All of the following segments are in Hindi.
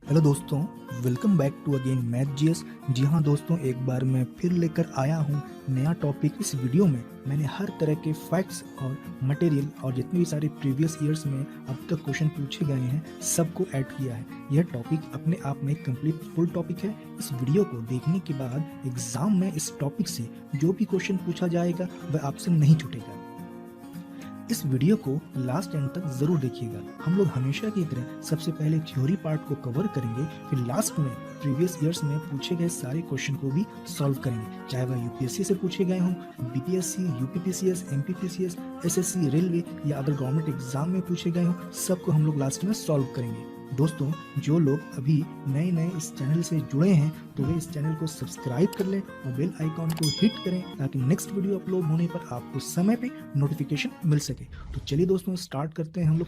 हेलो दोस्तों, welcome back to again math GS. जी हाँ दोस्तों, एक बार मैं फिर लेकर आया हूँ नया टॉपिक। इस वीडियो में मैंने हर तरह के फैक्ट्स और मटेरियल और जितने भी सारे प्रीवियस ईयर्स में अब तक क्वेश्चन पूछे गए हैं सबको ऐड किया है। यह टॉपिक अपने आप में कंप्लीट फुल टॉपिक है। इस वीडियो को देखने के बाद एग्जाम में इस टॉपिक से जो भी क्वेश्चन पूछा जाएगा वह आपसे नहीं छूटेगा। इस वीडियो को लास्ट एंड तक जरूर देखिएगा। हम लोग हमेशा की तरह सबसे पहले थ्योरी पार्ट को कवर करेंगे, फिर लास्ट में प्रीवियस ईयर्स में पूछे गए सारे क्वेश्चन को भी सॉल्व करेंगे, चाहे वह यूपीएससी से पूछे गए हों, BPSC, UPPCS, MPPCS, SSC, railway या अदर गवर्नमेंट एग्जाम में पूछे गए हों। सबको हम लोग लास्ट में सॉल्व करेंगे। दोस्तों, जो लोग अभी नए नए इस चैनल से जुड़े हैं तो वे इस चैनल को सब्सक्राइब कर लें और बेल आइकॉन को हिट करें ताकि नेक्स्ट वीडियो अपलोड होने पर आपको समय पे नोटिफिकेशन मिल सके। तो चलिए दोस्तों, स्टार्ट करते हैं हम लोग।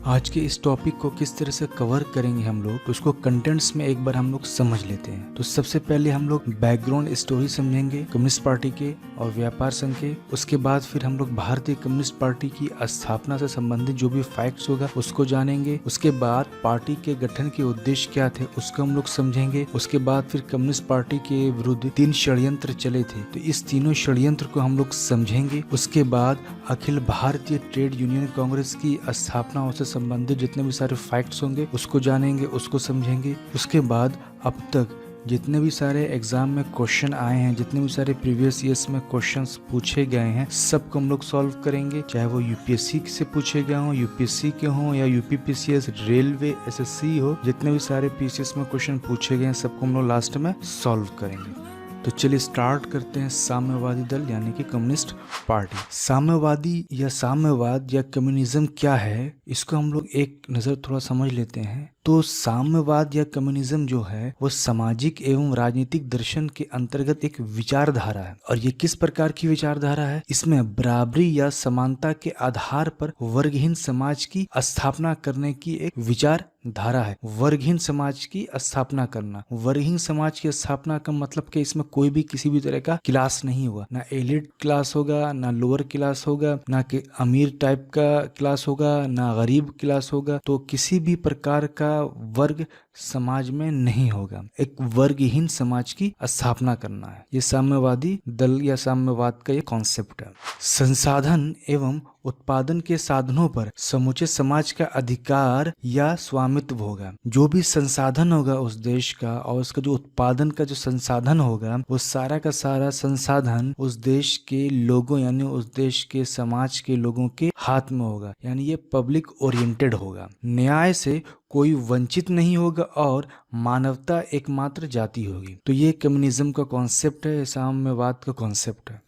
आज के इस टॉपिक को किस तरह से कवर करेंगे हम लोग, तो उसको कंटेंट्स में एक बार हम लोग समझ लेते हैं। तो सबसे पहले हम लोग बैकग्राउंड स्टोरी समझेंगे कम्युनिस्ट पार्टी के और व्यापार संघ के। उसके बाद फिर हम लोग भारतीय कम्युनिस्ट पार्टी की स्थापना से संबंधित जो भी फैक्ट्स होगा उसको जानेंगे। उसके बाद पार्टी के गठन के उद्देश्य क्या थे उसको हम लोग समझेंगे। उसके बाद फिर कम्युनिस्ट पार्टी के विरुद्ध 3 षड्यंत्र चले थे, तो इस तीनों षड्यंत्र को हम लोग समझेंगे। उसके बाद अखिल भारतीय ट्रेड यूनियन कांग्रेस की स्थापना से संबंधित जितने भी सारे फैक्ट्स होंगे उसको जानेंगे, उसको समझेंगे। उसके बाद अब तक जितने भी सारे एग्जाम में क्वेश्चन आए हैं, जितने भी सारे प्रीवियस ईयर्स में क्वेश्चंस पूछे गए हैं, सबको हम लोग सॉल्व करेंगे, चाहे वो यूपीएससी से पूछे गए हों, यूपीएससी के हों या यूपीपीसीएस, रेलवे, एसएससी हो, जितने भी सारे पीसीएस में क्वेश्चन पूछे गए हैं सबको हम लोग लास्ट में सॉल्व करेंगे। तो चलिए स्टार्ट करते हैं। साम्यवादी दल यानी कि कम्युनिस्ट पार्टी। साम्यवादी या साम्यवाद या कम्युनिज्म क्या है, इसको हम लोग एक नज़र थोड़ा समझ लेते हैं। तो साम्यवाद या कम्युनिज्म जो है वो सामाजिक एवं राजनीतिक दर्शन के अंतर्गत एक विचारधारा है। और ये किस प्रकार की विचारधारा है? इसमें बराबरी या समानता के आधार पर वर्गहीन समाज की स्थापना करने की एक विचार धारा है। वर्गहीन समाज की स्थापना करना, वर्गहीन समाज की स्थापना का मतलब कि इसमें कोई भी किसी भी तरह का क्लास नहीं होगा, ना एलिट क्लास होगा, ना लोअर क्लास होगा, ना कि अमीर टाइप का क्लास होगा, ना गरीब क्लास होगा। तो किसी भी प्रकार का वर्ग समाज में नहीं होगा। एक वर्गहीन समाज की स्थापना करना है, ये साम्यवादी दल या साम्यवाद का ये कॉन्सेप्ट है। संसाधन एवं उत्पादन के साधनों पर समूचे समाज का अधिकार या स्वामित्व होगा। जो भी संसाधन होगा उस देश का और उसका जो उत्पादन का जो संसाधन होगा वो सारा का सारा संसाधन उस देश के लोगों यानी उस देश के समाज के लोगों के हाथ में होगा, यानी ये पब्लिक ओरिएंटेड होगा। न्याय से कोई वंचित नहीं होगा और मानवता एकमात्र जाति होगी। तो ये कम्युनिज्म का कॉन्सेप्ट है, साम्यवाद का कॉन्सेप्ट है।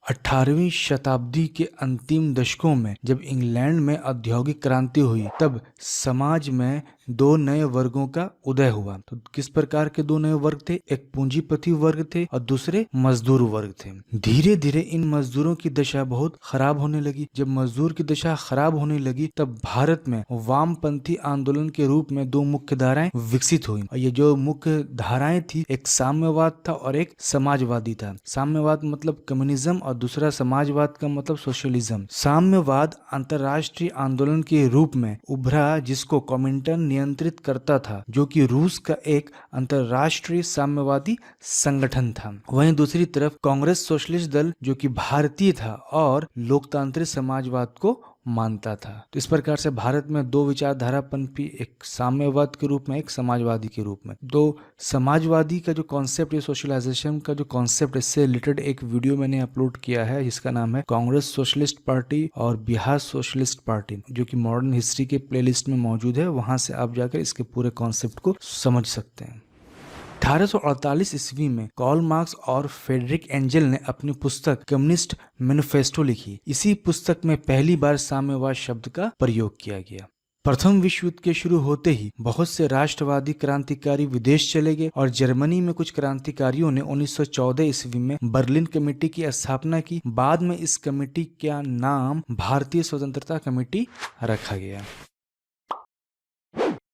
18वीं शताब्दी के अंतिम दशकों में जब इंग्लैंड में औद्योगिक क्रांति हुई तब समाज में 2 नए वर्गों का उदय हुआ। तो किस प्रकार के 2 नए वर्ग थे? एक पूंजीपति वर्ग थे और दूसरे मजदूर वर्ग थे। धीरे धीरे इन मजदूरों की दशा बहुत खराब होने लगी। जब मजदूर की दशा खराब होने लगी तब भारत में वामपंथी आंदोलन के रूप में 2 मुख्य धाराएं विकसित हुई। और ये जो मुख्य धाराएं थी, एक साम्यवाद था और एक समाजवादी था। साम्यवाद मतलब कम्युनिज्म और दूसरा समाजवाद का मतलब सोशलिज्म। साम्यवाद अंतरराष्ट्रीय आंदोलन के रूप में उभरा जिसको कॉमिंटन नियंत्रित करता था, जो कि रूस का एक अंतरराष्ट्रीय साम्यवादी संगठन था। वहीं दूसरी तरफ कांग्रेस सोशलिस्ट दल जो कि भारतीय था और लोकतांत्रिक समाजवाद को मानता था। तो इस प्रकार से भारत में 2 विचारधारा पनपी, एक साम्यवाद के रूप में, एक समाजवादी के रूप में। 2 समाजवादी का जो कॉन्सेप्ट है, सोशलाइजेशन का जो कॉन्सेप्ट, इससे रिलेटेड एक वीडियो मैंने अपलोड किया है जिसका नाम है कांग्रेस सोशलिस्ट पार्टी और बिहार सोशलिस्ट पार्टी, जो कि मॉडर्न हिस्ट्री के प्लेलिस्ट में मौजूद है। वहां से आप जाकर इसके पूरे कॉन्सेप्ट को समझ सकते हैं। 1848 ईस्वी में कार्ल मार्क्स और फ्रेडरिक एंजल ने अपनी पुस्तक कम्युनिस्ट मैनिफेस्टो लिखी। इसी पुस्तक में पहली बार साम्यवाद शब्द का प्रयोग किया गया। प्रथम विश्व युद्ध के शुरू होते ही बहुत से राष्ट्रवादी क्रांतिकारी विदेश चले गए और जर्मनी में कुछ क्रांतिकारियों ने 1914 ईस्वी में बर्लिन कमेटी की स्थापना की। बाद में इस कमेटी का नाम भारतीय स्वतंत्रता कमेटी रखा गया।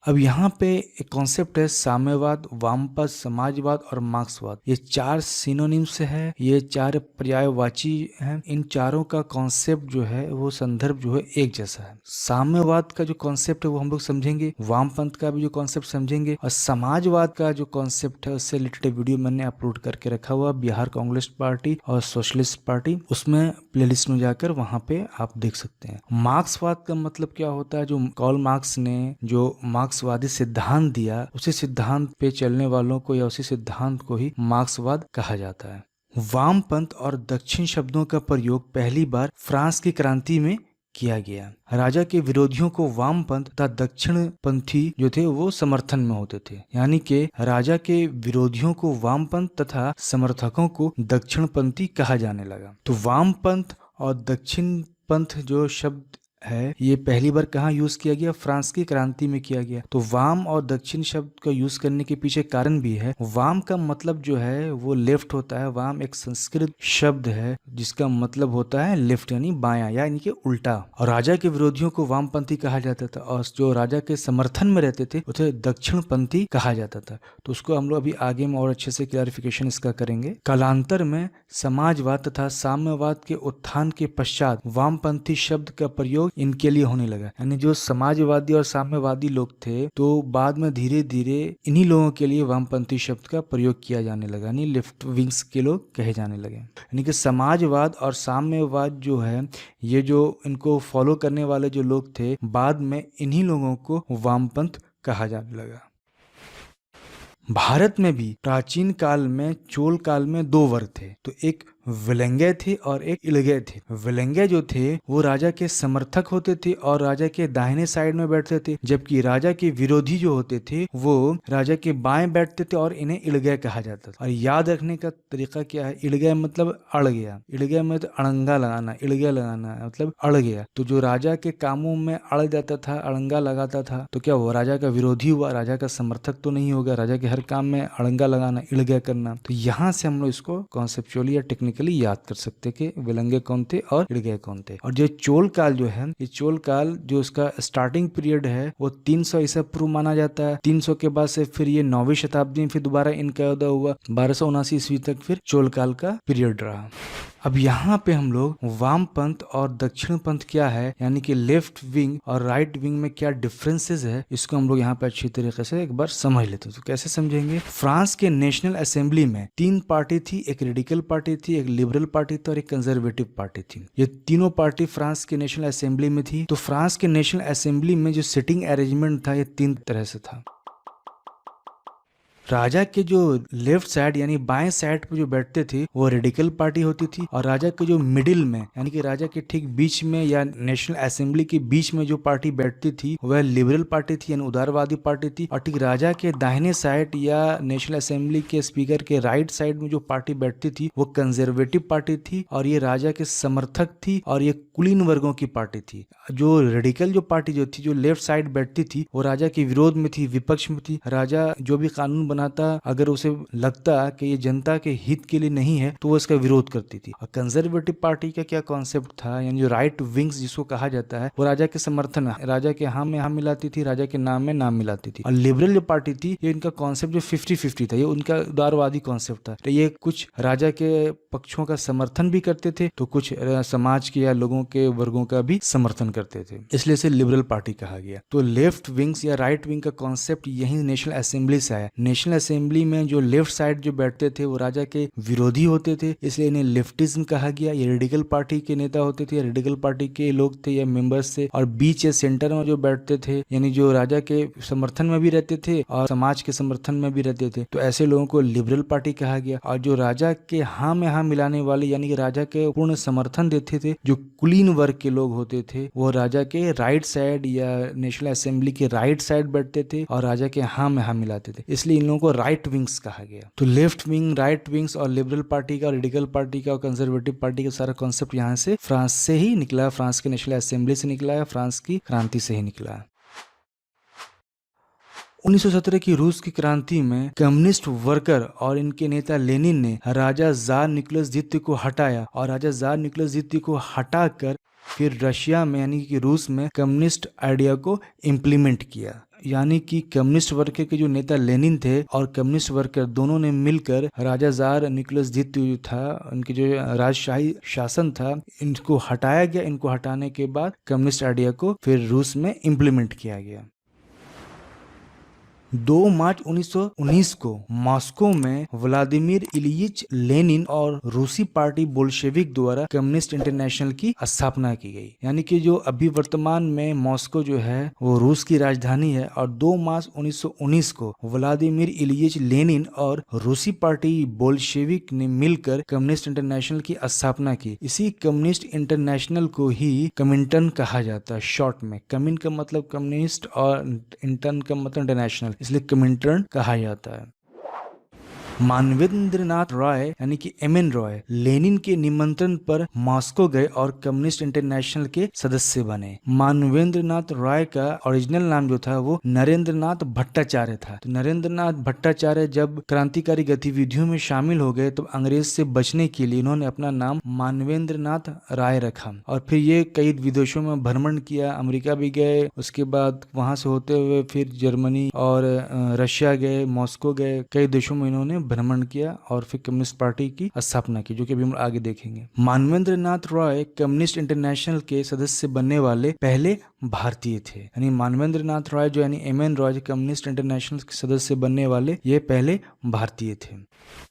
अब यहाँ पे एक कॉन्सेप्ट है साम्यवाद, वामपंथ, समाजवाद और मार्क्सवाद। ये चार सिनोनिम्स है, ये चार पर्यायवाची हैं। इन चारों का कॉन्सेप्ट जो है वो संदर्भ जो है एक जैसा है। साम्यवाद का जो कॉन्सेप्ट है वो हम लोग समझेंगे, वामपंथ का भी जो कॉन्सेप्ट समझेंगे और समाजवाद का जो कॉन्सेप्ट है उससे रिलेटेड वीडियो मैंने अपलोड करके रखा हुआ बिहार कम्युनिस्ट पार्टी और सोशलिस्ट पार्टी, उसमें प्लेलिस्ट में जाकर वहां पे आप देख सकते हैं। मार्क्सवाद का मतलब क्या होता है? जो कार्ल मार्क्स ने जो मार्क्सवादी सिद्धांत दिया उसी सिद्धांत पे चलने वालों को या उसी सिद्धांत को ही मार्क्सवाद कहा जाता है। वामपंथ और दक्षिण शब्दों का प्रयोग पहली बार फ्रांस की क्रांति में किया गया। राजा के विरोधियों को वामपंथ तथा दक्षिणपंथी जो थे वो समर्थन में होते थे, यानी कि राजा के विरोधियों को वामपंथ तथा समर्थकों को दक्षिणपंथी कहा जाने लगा। तो वामपंथ और दक्षिणपंथ जो शब्द है ये पहली बार कहाँ यूज किया गया? फ्रांस की क्रांति में किया गया। तो वाम और दक्षिण शब्द का यूज करने के पीछे कारण भी है। वाम का मतलब जो है वो लेफ्ट होता है। वाम एक संस्कृत शब्द है जिसका मतलब होता है लेफ्ट यानी बायां यानी कि उल्टा। और राजा के विरोधियों को वामपंथी कहा जाता था और जो राजा के समर्थन में रहते थे उसे दक्षिणपंथी कहा जाता था। तो उसको हम लोग अभी आगे में और अच्छे से क्लैरिफिकेशन इसका करेंगे। कालांतर में समाजवाद तथा साम्यवाद के उत्थान के पश्चात वामपंथी शब्द का प्रयोग इनके लिए होने लगा। यानी जो समाजवादी और साम्यवादी लोग थे तो बाद में धीरे धीरे इन्हीं लोगों के लिए वामपंथी शब्द का प्रयोग किया जाने लगा, यानी लेफ्ट विंग्स के लोग कहे जाने लगे। यानी कि समाजवाद और साम्यवाद जो है ये जो इनको फॉलो करने वाले जो लोग थे बाद में इन्हीं लोगों को वामपंथ कहा जाने लगा। भारत में भी प्राचीन काल में चोल काल में दो वर्ग थे, तो एक विलंगे थे और एक इलगे थे। विलंगे जो थे वो राजा के समर्थक होते थे और राजा के दाहिने साइड में बैठते थे, जबकि राजा के विरोधी जो होते थे वो राजा के बाएं बैठते थे और इन्हें इलगे कहा जाता था। और याद रखने का तरीका क्या है? इलगे मतलब अड़ गया, इलगे में तो अड़ंगा लगाना, इलगे लगाना मतलब अड़ गया। तो जो राजा के कामों में अड़ जाता था, अड़ंगा लगाता था, तो क्या वो राजा का विरोधी हुआ? राजा का समर्थक तो नहीं होगा। राजा के हर काम में अड़ंगा लगाना, इलगे करना। तो यहाँ से हम लोग इसको कॉन्सेप्चुअली या टेक्निकली याद कर सकते कि विलंगे कौन थे और इलगे कौन थे। और जो चोल काल जो है, ये चोल काल जो उसका स्टार्टिंग पीरियड है वो 300 ईसा पूर्व माना जाता है। 300 के बाद से फिर ये 9वीं शताब्दी में फिर दोबारा इनका उदय हुआ। 1279 ईस्वी तक फिर चोल काल का पीरियड रहा। अब यहाँ पे हम लोग वामपंथ और दक्षिणपंथ क्या है, यानी कि लेफ्ट विंग और राइट विंग में क्या डिफरेंसेस है, इसको हम लोग यहाँ पे अच्छी तरीके से एक बार समझ लेते हैं। तो कैसे समझेंगे? फ्रांस के नेशनल असेंबली में 3 पार्टी थी, एक रेडिकल पार्टी थी, एक लिबरल पार्टी थी और एक कंजर्वेटिव पार्टी थी। ये तीनों पार्टी फ्रांस के नेशनल असेंबली में थी। तो फ्रांस के नेशनल असेंबली में जो सिटिंग अरेंजमेंट था ये 3 तरह से था। राजा के जो लेफ्ट साइड यानी बाएं साइड पे जो बैठते थे वो रेडिकल पार्टी होती थी और राजा के जो मिडिल में यानी कि राजा के ठीक बीच में या नेशनल असेंबली के बीच में जो पार्टी बैठती थी वह लिबरल पार्टी थी यानी उदारवादी पार्टी थी। और ठीक राजा के दाहिने साइड या नेशनल असेंबली के स्पीकर के राइट साइड में जो पार्टी बैठती थी वो कंजर्वेटिव पार्टी थी और ये राजा के समर्थक थी और ये कुलीन वर्गों की पार्टी थी। जो रेडिकल जो पार्टी जो थी जो लेफ्ट साइड बैठती थी वो राजा के विरोध में थी, विपक्ष में थी। राजा जो भी कानून बनाता अगर उसे लगता कि ये जनता के हित के लिए नहीं है तो वो इसका विरोध करती थी। और कंजर्वेटिव पार्टी का क्या कॉन्सेप्ट था, यानी जो राइट विंग्स जिसको कहा जाता है वो राजा के समर्थन, राजा के हाँ में हाँ मिलाती थी, राजा के नाम में नाम मिलाती थी। और लिबरल जो पार्टी थी ये इनका कॉन्सेप्ट जो 50-50 था, ये उनका उदारवादी कॉन्सेप्ट था। तो ये कुछ राजा के पक्षों का समर्थन भी करते थे तो कुछ समाज के या लोगों के वर्गों का भी समर्थन करते थे, इसलिए इसे लिबरल पार्टी कहा गया। तो लेफ्ट विंग्स या राइट विंग का कॉन्सेप्ट यही नेशनल असेंबली से आया। नेशनल असेंबली में जो लेफ्ट साइड जो बैठते थे वो राजा के विरोधी होते थे, इसलिए इन्हें लेफ्टिज्म कहा गया। ये रेडिकल पार्टी के नेता होते थे, रेडिकल पार्टी के लोग थे या मेंबर्स थे। और बीच या सेंटर में जो बैठते थे यानी जो राजा के समर्थन में भी रहते थे और समाज के समर्थन में भी रहते थे, तो ऐसे लोगों को लिबरल पार्टी कहा गया। और जो राजा के हाँ में हाँ मिलाने वाले यानी कि राजा के पूर्ण समर्थन देते थे जो कुलीन वर्ग के लोग होते थे वो राजा के राइट साइड या नेशनल असेंबली के राइट साइड बैठते थे और राजा के हाँ में हाँ मिलाते थे, इसलिए इन लोगों को राइट विंग्स कहा गया। तो लेफ्ट विंग, राइट विंग्स और लिबरल पार्टी का, रेडिकल पार्टी का और कंजर्वेटिव पार्टी का सारा कॉन्सेप्ट यहाँ से फ्रांस से ही निकला, फ्रांस के नेशनल असेंबली से निकला है, फ्रांस की क्रांति से ही निकला है। 1917 की रूस की क्रांति में कम्युनिस्ट वर्कर और इनके नेता लेनिन ने राजा जार निकोलस द्वितीय को हटाया और राजा जार निकोलस द्वितीय को हटाकर फिर रशिया में यानी कि रूस में कम्युनिस्ट आइडिया को इम्प्लीमेंट किया। यानी कि कम्युनिस्ट वर्कर के जो नेता लेनिन थे और कम्युनिस्ट वर्कर दोनों ने मिलकर राजा जार निकोलस द्वितीय था, उनके जो राजशाही शासन था, इनको हटाया गया। इनको हटाने के बाद कम्युनिस्ट आइडिया को फिर रूस में इम्प्लीमेंट किया गया। 2 मार्च 1919 को मॉस्को में व्लादिमीर इलियच लेनिन और रूसी पार्टी बोल्शेविक द्वारा कम्युनिस्ट इंटरनेशनल की स्थापना की गई। यानी कि जो अभी वर्तमान में मॉस्को जो है वो रूस की राजधानी है और 2 मार्च 1919 को व्लादिमीर इलियच लेनिन और रूसी पार्टी बोल्शेविक ने मिलकर कम्युनिस्ट इंटरनेशनल की स्थापना की। इसी कम्युनिस्ट इंटरनेशनल को ही कमिंटर्न कहा जाता है शॉर्ट में। कमिन का मतलब कम्युनिस्ट और इंटर्न का मतलब इंटरनेशनल, इसलिए कमिंटर्न कहा जाता है। मानवेंद्रनाथ रॉय यानी कि एमएन रॉय लेनिन के निमंत्रण पर मॉस्को गए और कम्युनिस्ट इंटरनेशनल के सदस्य बने। मानवेंद्रनाथ रॉय का ओरिजिनल नाम जो था वो नरेंद्रनाथ भट्टाचार्य था। तो नरेंद्रनाथ भट्टाचार्य जब क्रांतिकारी गतिविधियों में शामिल हो गए तो अंग्रेज से बचने के लिए इन्होंने अपना नाम मानवेंद्रनाथ राय रखा और फिर ये कई विदेशों में भ्रमण किया। अमेरिका भी गए, उसके बाद वहां से होते हुए फिर जर्मनी और रशिया गए, मॉस्को गए, कई देशों में इन्होंने भ्रमण किया और फिर कम्युनिस्ट पार्टी की स्थापना की, जो कि अभी हम आगे देखेंगे। मानवेंद्रनाथ रॉय कम्युनिस्ट इंटरनेशनल के सदस्य बनने वाले पहले भारतीय थे। यानी मानवेंद्रनाथ रॉय जो यानी एमएन रॉय कम्युनिस्ट इंटरनेशनल के सदस्य बनने वाले ये पहले भारतीय थे।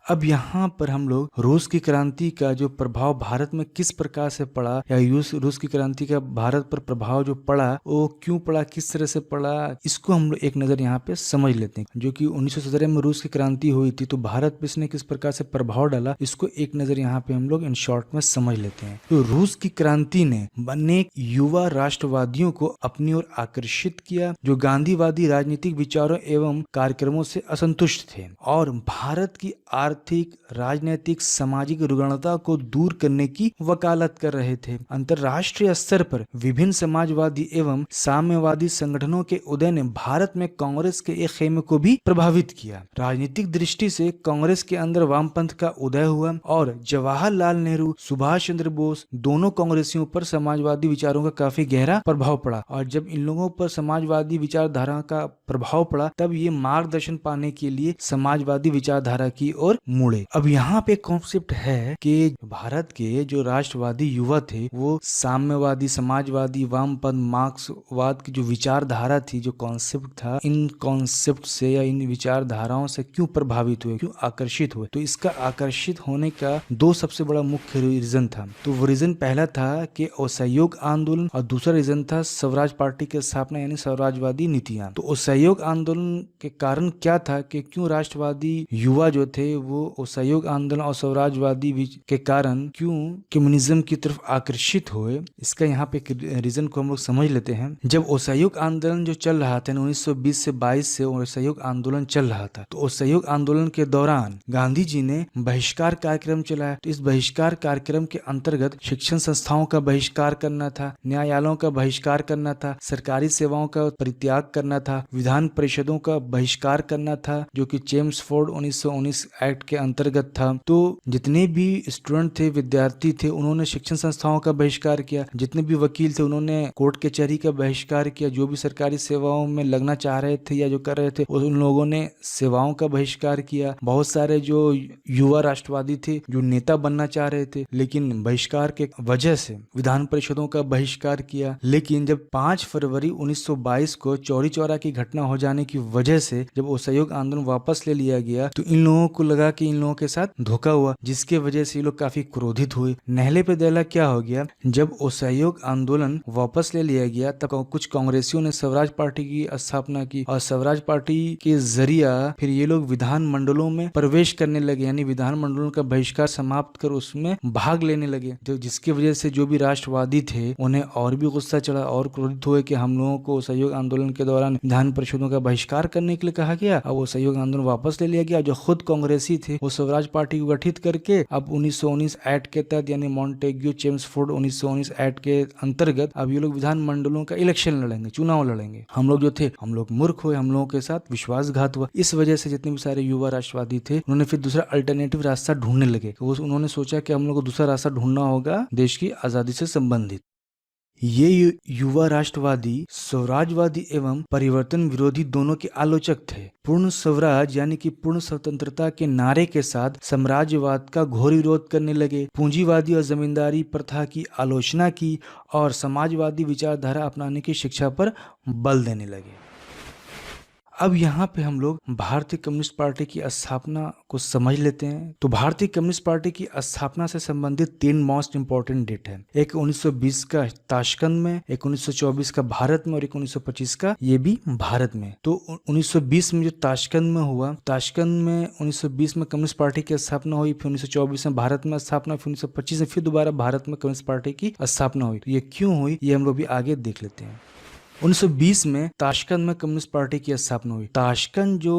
अब यहाँ पर हम लोग रूस की क्रांति का जो प्रभाव भारत में किस प्रकार से पड़ा या रूस की क्रांति का भारत पर प्रभाव जो पड़ा वो क्यों पड़ा, किस तरह से पड़ा, इसको हम लोग एक नजर यहाँ पे समझ लेते हैं। जो कि 1917 में रूस की क्रांति हुई थी तो भारत पे इसने किस प्रकार से प्रभाव डाला, इसको एक नजर यहाँ पे हम लोग इन शॉर्ट में समझ लेते हैं। तो रूस की क्रांति ने अनेक युवा राष्ट्रवादियों को अपनी ओर आकर्षित किया जो गांधीवादी राजनीतिक विचारों एवं कार्यक्रमों से असंतुष्ट थे और भारत की आर्थिक, राजनीतिक, सामाजिक रुग्णता को दूर करने की वकालत कर रहे थे। अंतर्राष्ट्रीय स्तर पर विभिन्न समाजवादी एवं साम्यवादी संगठनों के उदय ने भारत में कांग्रेस के एक खेमे को भी प्रभावित किया। राजनीतिक दृष्टि से कांग्रेस के अंदर वामपंथ का उदय हुआ और जवाहरलाल नेहरू, सुभाष चंद्र बोस दोनों कांग्रेसियों पर समाजवादी विचारों का काफी गहरा प्रभाव पड़ा और जब इन लोगों पर समाजवादी विचारधारा का प्रभाव पड़ा तब ये मार्गदर्शन पाने के लिए समाजवादी विचारधारा की ओर मुड़े। अब यहाँ पे कॉन्सेप्ट है कि भारत के जो राष्ट्रवादी युवा थे वो साम्यवादी, समाजवादी, वामपंथ, मार्क्सवाद की जो विचारधारा थी, जो कॉन्सेप्ट था, इन कॉन्सेप्ट से या इन विचारधाराओं से क्यों प्रभावित हुए, क्यों आकर्षित हुए। तो इसका आकर्षित होने का दो सबसे बड़ा मुख्य रीजन था। तो वो रीजन पहला था कि असहयोग आंदोलन और दूसरा रीजन था स्वराज पार्टी की स्थापना यानी स्वराजवादी नीतियां। तो असहयोग आंदोलन के कारण क्या था कि क्यों राष्ट्रवादी युवा जो थे वो असहयोग आंदोलन और स्वराजवादी के कारण क्यों कम्युनिज्म की तरफ आकर्षित हुए, इसका यहाँ पे रीजन को हम लोग समझ लेते हैं। जब असहयोग आंदोलन जो चल रहा था 1920 से 22 से असहयोग आंदोलन चल रहा था तो असहयोग आंदोलन के दौरान गांधी जी ने बहिष्कार कार्यक्रम चलाया। तो इस बहिष्कार कार्यक्रम के अंतर्गत शिक्षण संस्थाओं का बहिष्कार करना था, न्यायालयों का बहिष्कार करना था, सरकारी सेवाओं का परित्याग करना था, विधान परिषदों का बहिष्कार करना था जो कि चेम्सफोर्ड 1919 एक्ट के अंतर्गत था। तो जितने भी स्टूडेंट थे, विद्यार्थी थे, उन्होंने शिक्षण संस्थाओं का बहिष्कार किया। जितने भी वकील थे उन्होंने कोर्ट कचहरी का बहिष्कार किया। जो भी सरकारी सेवाओं में लगना चाह रहे थे या जो कर रहे थे उन लोगों ने सेवाओं का बहिष्कार किया। बहुत सारे जो युवा राष्ट्रवादी थे जो नेता बनना चाह रहे थे लेकिन बहिष्कार के वजह से विधान परिषदों का बहिष्कार किया। लेकिन जब 5 फरवरी 1922 को चौरी चौरा की घटना हो जाने की वजह से जब असहयोग आंदोलन वापस ले लिया गया तो इन लोगों को लगा कि इन लोगों के साथ धोखा हुआ, जिसके वजह से ये लोग काफी क्रोधित हुए। नहले पे दहला क्या हो गया, जब असहयोग आंदोलन वापस ले लिया गया तब कुछ कांग्रेसियों ने स्वराज पार्टी की स्थापना की और स्वराज पार्टी के जरिया फिर ये लोग विधान मंडलों में प्रवेश करने लगे, यानी विधान मंडलों का बहिष्कार समाप्त कर उसमें भाग लेने लगे। तो जिसकी वजह से जो भी राष्ट्रवादी थे उन्हें और भी गुस्सा चढ़ा और और क्रोधित हुए कि हम लोगों को सहयोग आंदोलन के दौरान विधान परिषदों का बहिष्कार करने के लिए कहा गया। अब वो सहयोग आंदोलन वापस ले लिया गया। जो खुद कांग्रेसी थे वो स्वराज पार्टी को गठित करके अब 1919 एक्ट के तहत यानी मॉन्टेग्यू चेम्सफोर्ड 1919 एक्ट के अंतर्गत अब ये लोग विधान मंडलों का इलेक्शन लड़ेंगे, चुनाव लड़ेंगे। हम लोग जो थे हम लोग मूर्ख हुए, हम लोगों के साथ विश्वासघात हुआ। इस वजह से जितने भी सारे युवा राष्ट्रवादी थे उन्होंने फिर दूसरा अल्टरनेटिव रास्ता ढूंढने लगे। तो उन्होंने सोचा कि हम लोग को दूसरा रास्ता ढूंढना होगा देश की आजादी से संबंधित। ये युवा राष्ट्रवादी स्वराजवादी एवं परिवर्तन विरोधी दोनों के आलोचक थे। पूर्ण स्वराज यानी कि पूर्ण स्वतंत्रता के नारे के साथ साम्राज्यवाद का घोर विरोध करने लगे, पूंजीवादी और जमींदारी प्रथा की आलोचना की और समाजवादी विचारधारा अपनाने की शिक्षा पर बल देने लगे। अब यहाँ पे हम लोग भारतीय कम्युनिस्ट पार्टी की स्थापना को समझ लेते हैं। तो भारतीय कम्युनिस्ट पार्टी की स्थापना से संबंधित 3 मोस्ट इंपॉर्टेंट डेट है। एक 1920 का ताशकंद में, एक 1924 का भारत में और एक 1925 का ये भी भारत में। तो 1920 में जो ताशकंद में हुआ, ताशकंद में 1920 में कम्युनिस्ट पार्टी की स्थापना हुई, फिर 1924 में भारत में स्थापना, फिर 1925 में फिर दोबारा भारत में कम्युनिस्ट पार्टी की स्थापना हुई। तो ये क्यों हुई ये हम लोग भी आगे देख लेते हैं। 1920 में ताशकंद में कम्युनिस्ट पार्टी की स्थापना हुई। ताशकंद जो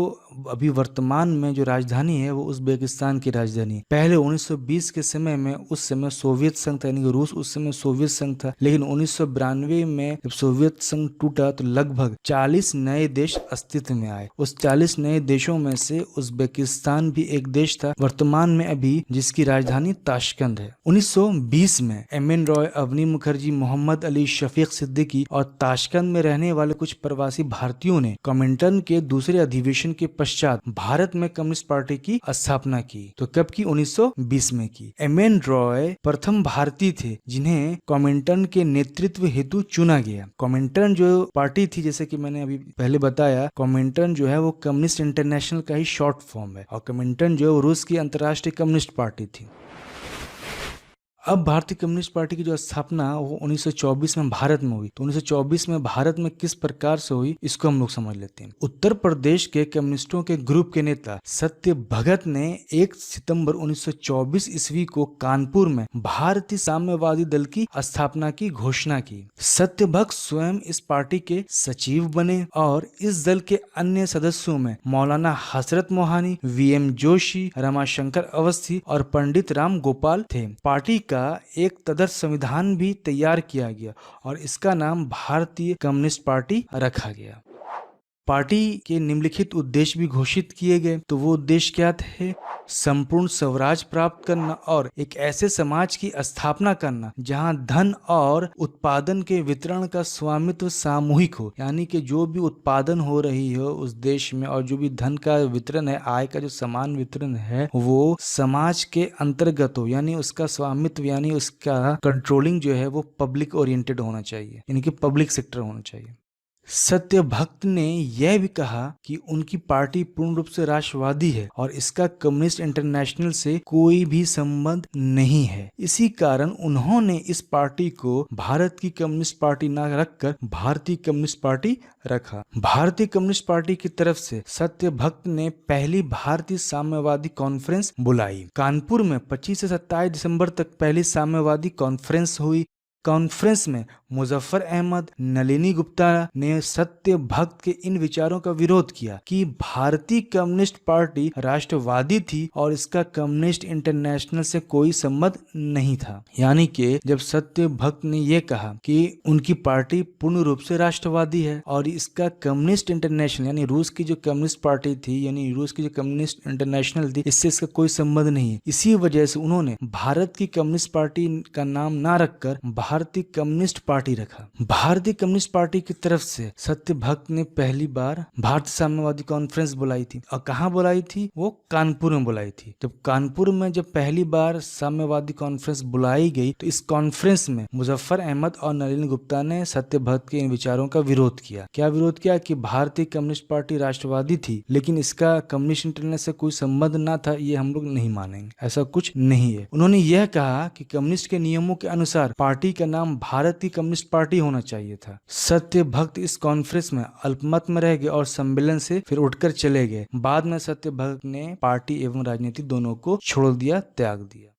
अभी वर्तमान में जो राजधानी है वो उज़्बेकिस्तान की राजधानी है। पहले 1920 के समय में उस समय सोवियत संघ था, यानी कि रूस उस समय सोवियत संघ था। लेकिन 1992 में जब सोवियत संघ टूटा तो लगभग 40 नए देश अस्तित्व में आए। उस 40 नए देशों में से उज़्बेकिस्तान भी एक देश था वर्तमान में अभी जिसकी राजधानी ताशकंद है। 1920 में एम.एन. रॉय, अवनी मुखर्जी, मोहम्मद अली, शफीक सिद्दीकी और ताशकंद में रहने वाले कुछ प्रवासी भारतीयों ने कॉमिंटर्न के दूसरे अधिवेशन के पश्चात भारत में कम्युनिस्ट पार्टी की स्थापना की। तो कब की? 1920 में की। एम.एन. रॉय प्रथम भारतीय थे जिन्हें कॉमिंटर्न के नेतृत्व हेतु चुना गया। कॉमिंटर्न जो पार्टी थी, जैसे कि मैंने अभी पहले बताया, कॉमिंटर्न जो है वो कम्युनिस्ट इंटरनेशनल का ही शॉर्ट फॉर्म है और कॉमिंटर्न जो है रूस की अंतर्राष्ट्रीय कम्युनिस्ट पार्टी थी। अब भारतीय कम्युनिस्ट पार्टी की जो स्थापना वो 1924 में भारत में हुई। तो 1924 में भारत में किस प्रकार से हुई इसको हम लोग समझ लेते हैं। उत्तर प्रदेश के कम्युनिस्टों के ग्रुप के नेता सत्य भगत ने 1 सितंबर 1924 ईस्वी को कानपुर में भारतीय साम्यवादी दल की स्थापना की घोषणा की। सत्य भगत स्वयं इस पार्टी के सचिव बने और इस दल के अन्य सदस्यों में मौलाना हसरत मोहानी, वी.एम. जोशी, रमाशंकर अवस्थी और पंडित राम गोपाल थे। पार्टी का एक तदर्थ संविधान भी तैयार किया गया और इसका नाम भारतीय कम्युनिस्ट पार्टी रखा गया। पार्टी के निम्नलिखित उद्देश्य भी घोषित किए गए। तो वो उद्देश्य क्या थे? संपूर्ण स्वराज प्राप्त करना और एक ऐसे समाज की स्थापना करना जहां धन और उत्पादन के वितरण का स्वामित्व सामूहिक हो, यानी कि जो भी उत्पादन हो रही हो उस देश में और जो भी धन का वितरण है, आय का जो समान वितरण है, वो समाज के अंतर्गत हो, यानी उसका स्वामित्व यानी उसका कंट्रोलिंग जो है वो पब्लिक ओरिएंटेड होना चाहिए, यानी कि पब्लिक सेक्टर होना चाहिए। सत्य भक्त ने यह भी कहा कि उनकी पार्टी पूर्ण रूप से राष्ट्रवादी है और इसका कम्युनिस्ट इंटरनेशनल से कोई भी संबंध नहीं है। इसी कारण उन्होंने इस पार्टी को भारत की कम्युनिस्ट पार्टी न रखकर भारतीय कम्युनिस्ट पार्टी रखा। भारतीय कम्युनिस्ट पार्टी की तरफ से सत्य भक्त ने पहली भारतीय साम्यवादी कॉन्फ्रेंस बुलाई। कानपुर में 25 से 27 दिसंबर तक पहली साम्यवादी कॉन्फ्रेंस हुई। कॉन्फ्रेंस में मुजफ्फर अहमद, नलिनी गुप्ता ने सत्य भक्त के इन विचारों का विरोध किया कि भारतीय कम्युनिस्ट पार्टी राष्ट्रवादी थी और इसका कम्युनिस्ट इंटरनेशनल से कोई संबंध नहीं था। यानी कि जब सत्य भक्त ने यह कहा कि उनकी पार्टी पूर्ण रूप से राष्ट्रवादी है और इसका कम्युनिस्ट इंटरनेशनल यानी रूस की जो कम्युनिस्ट पार्टी थी, यानी रूस की जो कम्युनिस्ट इंटरनेशनल थी, इससे इसका कोई संबंध नहीं है। इसी वजह से उन्होंने भारत की कम्युनिस्ट पार्टी का नाम ना रखकर भारतीय कम्युनिस्ट पार्टी रखा। भारतीय कम्युनिस्ट पार्टी की तरफ से सत्य भक्त ने पहली बार भारतीय साम्यवादी कॉन्फ्रेंस बुलाई थी और कहाँ बुलाई थी? वो कानपुर में बुलाई थी। जब कानपुर में जब पहली बार साम्यवादी कॉन्फ्रेंस बुलाई गई तो इस कॉन्फ्रेंस में मुजफ्फर अहमद और नलिनी गुप्ता ने सत्य भक्त के इन विचारों का विरोध किया। क्या विरोध किया? कि भारतीय कम्युनिस्ट पार्टी राष्ट्रवादी थी लेकिन इसका कम्युनिस्ट इंटरनेशनल से कोई संबंध ना था, ये हम लोग नहीं मानेंगे, ऐसा कुछ नहीं है। उन्होंने यह कहा कि कम्युनिस्ट के नियमों के अनुसार पार्टी का नाम भारतीय कम्युनिस्ट पार्टी होना चाहिए था। सत्य भक्त इस कॉन्फ्रेंस में अल्पमत में रह गए और सम्मेलन से फिर उठकर चले गए। बाद में सत्य भक्त ने पार्टी एवं राजनीति दोनों को छोड़ दिया, त्याग दिया।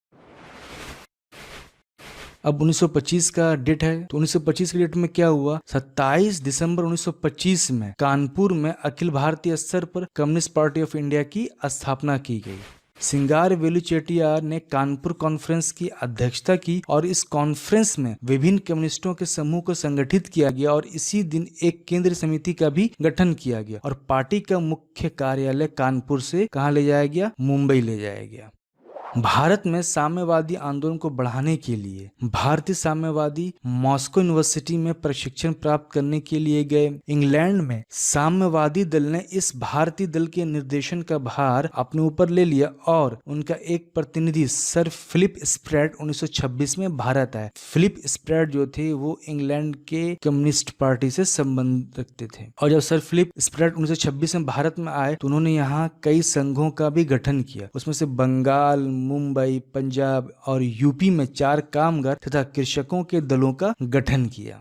अब 1925 का डेट है, तो 1925 के डेट में क्या हुआ, 27 दिसंबर 1925 में कानपुर में अखिल भारतीय स्तर पर कम्युनिस्ट पार्टी ऑफ इंडिया की स्थापना की गई। सिंगार वेलु चेटियार ने कानपुर कॉन्फ्रेंस की अध्यक्षता की और इस कॉन्फ्रेंस में विभिन्न कम्युनिस्टों के समूह को संगठित किया गया और इसी दिन एक केंद्रीय समिति का भी गठन किया गया और पार्टी का मुख्य कार्यालय कानपुर से कहाँ ले जाया गया, मुंबई ले जाया गया। भारत में साम्यवादी आंदोलन को बढ़ाने के लिए भारतीय साम्यवादी मॉस्को यूनिवर्सिटी में प्रशिक्षण प्राप्त करने के लिए गए। इंग्लैंड में साम्यवादी दल ने इस भारतीय दल के निर्देशन का भार अपने ऊपर ले लिया और उनका एक प्रतिनिधि सर फिलिप स्प्रैट 1926 में भारत आए। फिलिप स्प्रैट जो थे वो इंग्लैंड के कम्युनिस्ट पार्टी से संबंध रखते थे और जब सर फिलिप स्प्रैट 1926 में भारत में आए तो उन्होंने यहाँ कई संघों का भी गठन किया। उसमें से बंगाल, मुंबई, पंजाब और यूपी में 4 कामगार तथा कृषकों के दलों का गठन किया।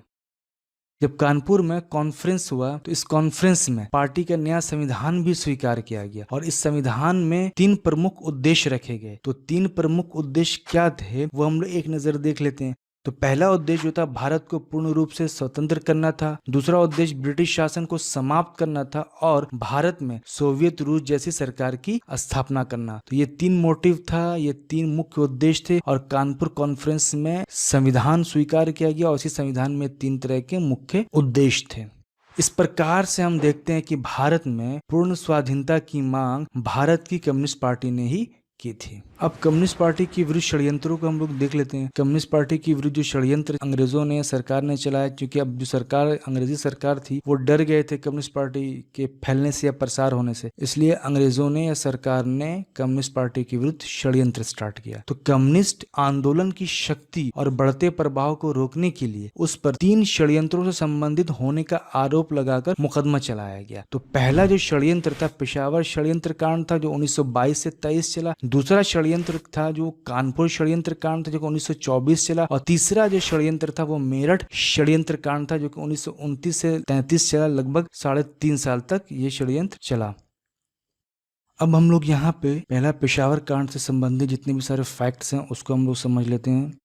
जब कानपुर में कॉन्फ्रेंस हुआ तो इस कॉन्फ्रेंस में पार्टी का नया संविधान भी स्वीकार किया गया और इस संविधान में 3 प्रमुख उद्देश्य रखे गए। तो 3 प्रमुख उद्देश्य क्या थे वो हम लोग एक नजर देख लेते हैं। तो पहला उद्देश्य जो था भारत को पूर्ण रूप से स्वतंत्र करना था, दूसरा उद्देश्य ब्रिटिश शासन को समाप्त करना था और भारत में सोवियत रूस जैसी सरकार की स्थापना करना। तो ये 3 मोटिव था, ये 3 मुख्य उद्देश्य थे और कानपुर कॉन्फ्रेंस में संविधान स्वीकार किया गया और इसी संविधान में 3 तरह के मुख्य उद्देश्य थे। इस प्रकार से हम देखते हैं कि भारत में पूर्ण स्वाधीनता की मांग भारत की कम्युनिस्ट पार्टी ने ही की थी। अब कम्युनिस्ट पार्टी की विरुद्ध षड्यंत्रों को हम लोग देख लेते हैं। कम्युनिस्ट पार्टी की विरुद्ध जो षड्यंत्र अंग्रेजों ने, सरकार ने चलाया, क्योंकि अब जो सरकार अंग्रेजी सरकार थी वो डर गए थे कम्युनिस्ट पार्टी के फैलने से या प्रसार होने से, इसलिए अंग्रेजों ने या सरकार ने कम्युनिस्ट पार्टी के विरुद्ध षड्यंत्र स्टार्ट किया। तो कम्युनिस्ट आंदोलन की शक्ति और बढ़ते प्रभाव को रोकने के लिए उस पर 3 षड्यंत्रों से संबंधित होने का आरोप लगाकर मुकदमा चलाया गया। तो पहला जो षड्यंत्र था पेशावर षड्यंत्र कांड था जो 1922 से 23 चला। दूसरा षड्यंत्र था जो कानपुर षड्यंत्र कांड था जो 1924 चला और तीसरा जो षड्यंत्र था वो मेरठ षड्यंत्र कांड था जो कि 1929 से 33 चला। लगभग 3.5 साल तक ये षड्यंत्र चला। अब हम लोग यहाँ पे पहला पेशावर कांड से संबंधित जितने भी सारे फैक्ट्स हैं उसको हम लोग समझ लेते हैं।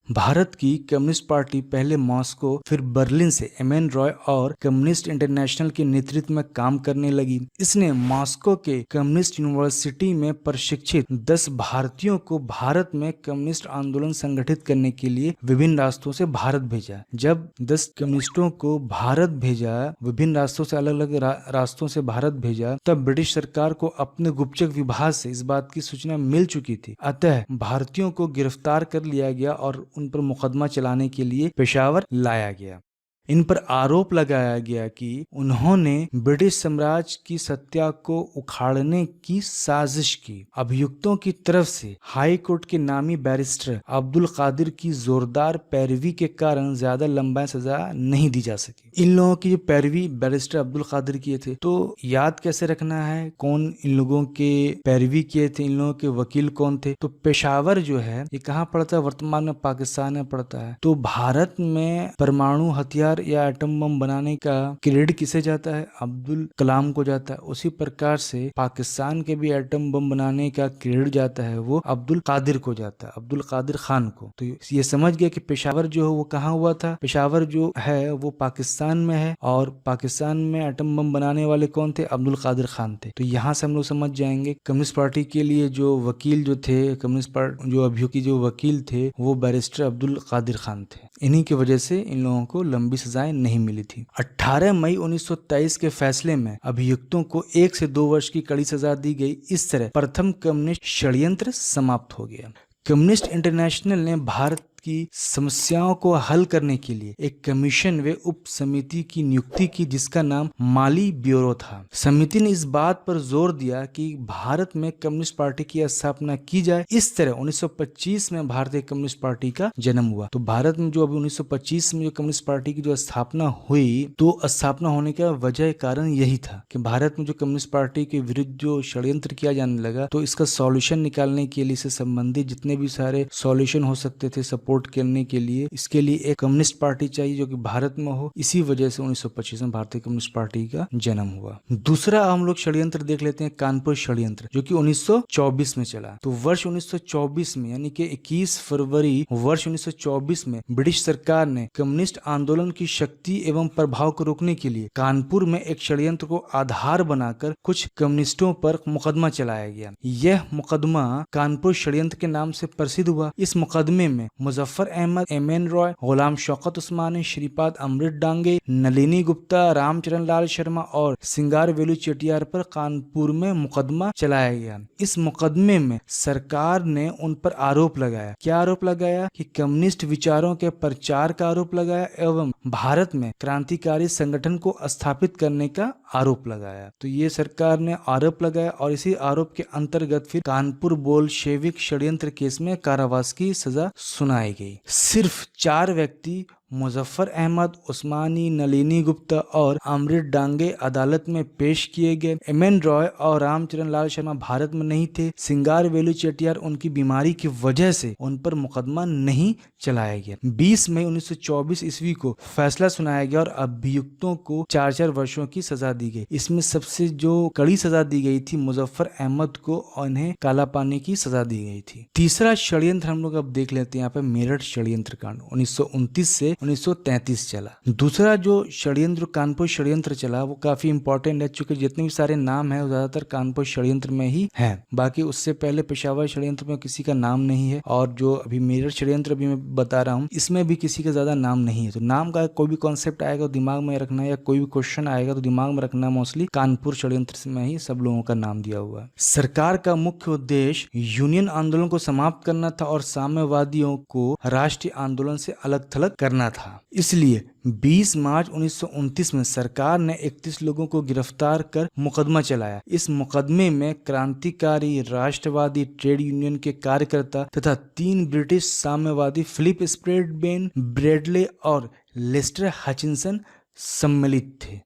भारत की कम्युनिस्ट पार्टी पहले मॉस्को फिर बर्लिन से एम.एन. रॉय और कम्युनिस्ट इंटरनेशनल के नेतृत्व में काम करने लगी। इसने मॉस्को के कम्युनिस्ट यूनिवर्सिटी में प्रशिक्षित 10 भारतीयों को भारत में कम्युनिस्ट आंदोलन संगठित करने के लिए विभिन्न रास्तों से भारत भेजा। जब 10 कम्युनिस्टों को भारत भेजा, विभिन्न रास्तों से अलग अलग रास्तों से भारत भेजा, तब ब्रिटिश सरकार को अपने गुप्तचर विभाग से इस बात की सूचना मिल चुकी थी। अतः भारतीयों को गिरफ्तार कर लिया गया और उन पर मुकदमा चलाने के लिए पेशावर लाया गया। इन पर आरोप लगाया गया कि उन्होंने ब्रिटिश साम्राज्य की सत्ता को उखाड़ने की साजिश की। अभियुक्तों की तरफ से हाई कोर्ट के नामी बैरिस्टर अब्दुल कादिर की जोरदार पैरवी के कारण ज्यादा लंबा सजा नहीं दी जा सकी। इन लोगों की जो पैरवी बैरिस्टर अब्दुल कादिर किए थे, तो याद कैसे रखना है कौन इन लोगों के पैरवी किए थे, इन लोगों के वकील कौन थे। तो पेशावर जो है ये कहाँ पड़ता है, वर्तमान में पाकिस्तान में पड़ता है। तो भारत में परमाणु हथियार या एटम बम बनाने का क्रेडिट किसे जाता है, अब्दुल कलाम को जाता है। उसी प्रकार से पाकिस्तान के भी एटम बम बनाने का क्रेडिट जाता है वो अब्दुल कादिर को जाता है, अब्दुल कादिर खान को। तो ये समझ गया कि पेशावर जो है वो कहाँ हुआ था। पेशावर जो है वो पाकिस्तान में है और पाकिस्तान में एटम बम बनाने वाले कौन थे, अब्दुल कादिर खान थे। तो यहाँ से हम लोग समझ जाएंगे कम्युनिस्ट पार्टी के लिए जो वकील जो थे, कम्युनिस्ट पार्टी जो अभियुक्त जो वकील थे वो बैरिस्टर अब्दुल कादिर खान थे। इन्हीं की वजह से इन लोगों को लंबी सजाएं नहीं मिली थी। 18 मई 1923 के फैसले में अभियुक्तों को 1 से 2 वर्ष की कड़ी सजा दी गई। इस तरह प्रथम कम्युनिस्ट षड्यंत्र समाप्त हो गया। कम्युनिस्ट इंटरनेशनल ने भारत की समस्याओं को हल करने के लिए एक कमीशन व उप समिति की नियुक्ति की जिसका नाम माली ब्यूरो था। समिति ने इस बात पर जोर दिया कि भारत में कम्युनिस्ट पार्टी की स्थापना की जाए। इस तरह 1925 में भारतीय कम्युनिस्ट पार्टी का जन्म हुआ। तो भारत में जो अभी 1925 में जो कम्युनिस्ट पार्टी की जो स्थापना हुई, तो स्थापना होने का वजह कारण यही था कि भारत में जो कम्युनिस्ट पार्टी के विरुद्ध जो षड्यंत्र किया जाने लगा, तो इसका सॉल्यूशन निकालने के लिए इससे संबंधित जितने भी सारे सॉल्यूशन हो सकते थे, सपोर्ट करने के लिए इसके लिए एक कम्युनिस्ट पार्टी चाहिए जो कि भारत में हो। इसी वजह से 1925 में भारतीय कम्युनिस्ट पार्टी का जन्म हुआ। दूसरा हम लोग षड्यंत्र देख लेते हैं, कानपुर षड्यंत्र, जो कि 1924 में चला। तो वर्ष 1924 में यानी कि 21 फरवरी वर्ष 1924 में ब्रिटिश सरकार ने कम्युनिस्ट आंदोलन की शक्ति एवं प्रभाव को रोकने के लिए कानपुर में एक षड्यंत्र को आधार बनाकर कुछ कम्युनिस्टों पर मुकदमा चलाया गया। यह मुकदमा कानपुर षड्यंत्र के नाम से प्रसिद्ध हुआ। इस मुकदमे में मुजफ्फर अहमद, एम.एन. रॉय, गुलाम शौकत उस्मानी, श्रीपाद अमृत डांगे, नलिनी गुप्ता, रामचरण लाल शर्मा और सिंगारवेलु चेटियार पर कानपुर में मुकदमा चलाया गया। इस मुकदमे में सरकार ने उन पर आरोप लगाया। क्या आरोप लगाया? कि कम्युनिस्ट विचारों के प्रचार का आरोप लगाया एवं भारत में क्रांतिकारी संगठन को स्थापित करने का आरोप लगाया। तो ये सरकार ने आरोप लगाया और इसी आरोप के अंतर्गत फिर कानपुर बोल्शेविक षड्यंत्र केस में कारावास की सजा सुनाई गई। सिर्फ 4 व्यक्ति मुजफ्फर अहमद, उस्मानी, नलिनी गुप्ता और अमृत डांगे अदालत में पेश किए गए। एम.एन. रॉय और रामचरण लाल शर्मा भारत में नहीं थे। सिंगारवेलु चेटियार उनकी बीमारी की वजह से उन पर मुकदमा नहीं चलाया गया। 20 मई 1924 ईस्वी को फैसला सुनाया गया और अभियुक्तों को 4-4 वर्षों की सजा दी गई। इसमें सबसे जो कड़ी सजा दी गई थी मुजफ्फर अहमद को, उन्हें काला पानी की सजा दी गई थी। तीसरा षड्यंत्र हम लोग अब देख लेते हैं यहाँ पे, मेरठ षड्यंत्र कांड 1929 से 1933 चला। दूसरा जो षड्यंत्र कानपुर षड्यंत्र चला वो काफी इंपॉर्टेंट है, चूंकि जितने भी सारे नाम है वो ज्यादातर कानपुर षड्यंत्र में ही है। बाकी उससे पहले पेशावर षड्यंत्र में किसी का नाम नहीं है और जो अभी मेरठ षड्यंत्र अभी मैं बता रहा हूँ इसमें भी किसी का ज्यादा नाम नहीं है। तो नाम का कोई भी कॉन्सेप्ट आएगा तो दिमाग में रखना, या कोई भी क्वेश्चन आएगा तो दिमाग में रखना, मोस्टली कानपुर षड्यंत्र में ही सब लोगों का नाम दिया हुआ है। सरकार का मुख्य उद्देश्य यूनियन आंदोलन को समाप्त करना था और साम्यवादियों को राष्ट्रीय आंदोलन से अलग थलग करना था। इसलिए 20 मार्च 1929 में सरकार ने 31 लोगों को गिरफ्तार कर मुकदमा चलाया। इस मुकदमे में क्रांतिकारी राष्ट्रवादी ट्रेड यूनियन के कार्यकर्ता तथा 3 ब्रिटिश साम्यवादी फिलिप स्प्रेडबेन, ब्रेडले और लेस्टर हचिंसन सम्मिलित थे।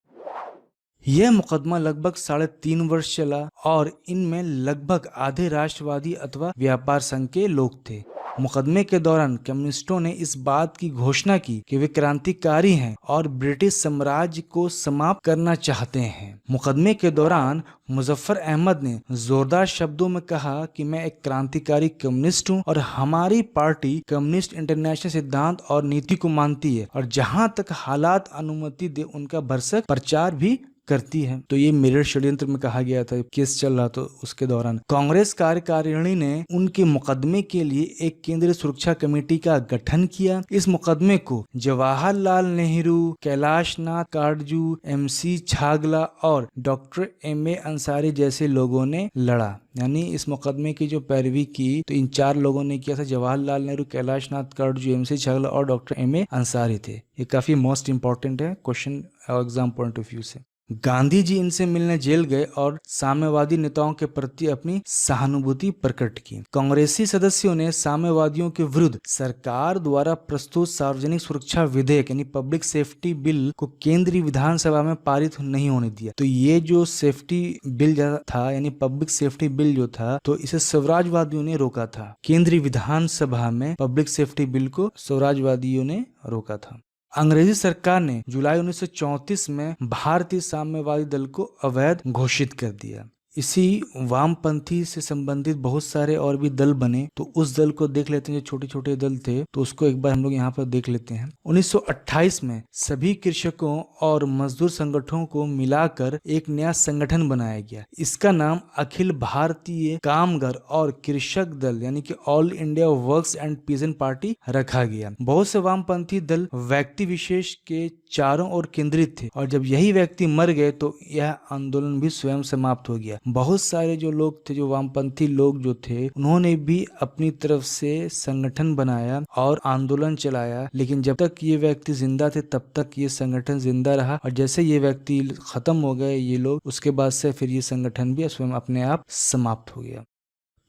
यह मुकदमा लगभग 3.5 वर्ष चला और इनमें लगभग आधे राष्ट्रवादी अथवा व्यापार संघ के लोग थे। मुकदमे के दौरान कम्युनिस्टों ने इस बात की घोषणा की कि वे क्रांतिकारी हैं और ब्रिटिश साम्राज्य को समाप्त करना चाहते हैं। मुकदमे के दौरान मुजफ्फर अहमद ने जोरदार शब्दों में कहा कि मैं एक क्रांतिकारी कम्युनिस्ट हूं और हमारी पार्टी कम्युनिस्ट इंटरनेशनल सिद्धांत और नीति को मानती है और जहां तक हालात अनुमति दे उनका भरसक प्रचार भी करती है। तो ये मेरठ षड्यंत्र में कहा गया था, केस चल रहा था उसके दौरान कांग्रेस कार्यकारिणी ने उनके मुकदमे के लिए एक केंद्रीय सुरक्षा कमेटी का गठन किया। इस मुकदमे को जवाहरलाल नेहरू, कैलाशनाथ काटजू, MC छागला और डॉक्टर M.A. अंसारी जैसे लोगों ने लड़ा। यानी इस मुकदमे की जो पैरवी की तो इन 4 लोगों ने किया था। जवाहरलाल नेहरू, कैलाशनाथ काटजू, MC छागला और डॉक्टर M.A. अंसारी थे। ये काफी मोस्ट इंपॉर्टेंट है question exam point of view से। गांधी जी इनसे मिलने जेल गए और साम्यवादी नेताओं के प्रति अपनी सहानुभूति प्रकट की। कांग्रेसी सदस्यों ने साम्यवादियों के विरुद्ध सरकार द्वारा प्रस्तुत सार्वजनिक सुरक्षा विधेयक यानी पब्लिक सेफ्टी बिल को केंद्रीय विधानसभा में पारित नहीं होने दिया। तो ये जो सेफ्टी बिल था यानी पब्लिक सेफ्टी बिल जो था तो इसे स्वराजवादियों ने रोका था। केंद्रीय विधानसभा में पब्लिक सेफ्टी बिल को स्वराजवादियों ने रोका था। अंग्रेजी सरकार ने जुलाई 1934 में भारतीय साम्यवादी दल को अवैध घोषित कर दिया। इसी वामपंथी से संबंधित बहुत सारे और भी दल बने, तो उस दल को देख लेते हैं। जो छोटे छोटे दल थे तो उसको एक बार हम लोग यहाँ पर देख लेते हैं। 1928 में सभी कृषकों और मजदूर संगठनों को मिलाकर एक नया संगठन बनाया गया। इसका नाम अखिल भारतीय कामगार और कृषक दल यानी कि all India works and peasant party रखा गया। बहुत से वामपंथी दल व्यक्ति विशेष के चारों ओर केंद्रित थे और जब यही व्यक्ति मर गए तो यह आंदोलन भी स्वयं समाप्त हो गया। बहुत सारे जो लोग थे, जो वामपंथी लोग जो थे, उन्होंने भी अपनी तरफ से संगठन बनाया और आंदोलन चलाया, लेकिन जब तक ये व्यक्ति जिंदा थे तब तक ये संगठन जिंदा रहा और जैसे ये व्यक्ति खत्म हो गए ये लोग, उसके बाद से फिर ये संगठन भी स्वयं अपने आप समाप्त हो गया।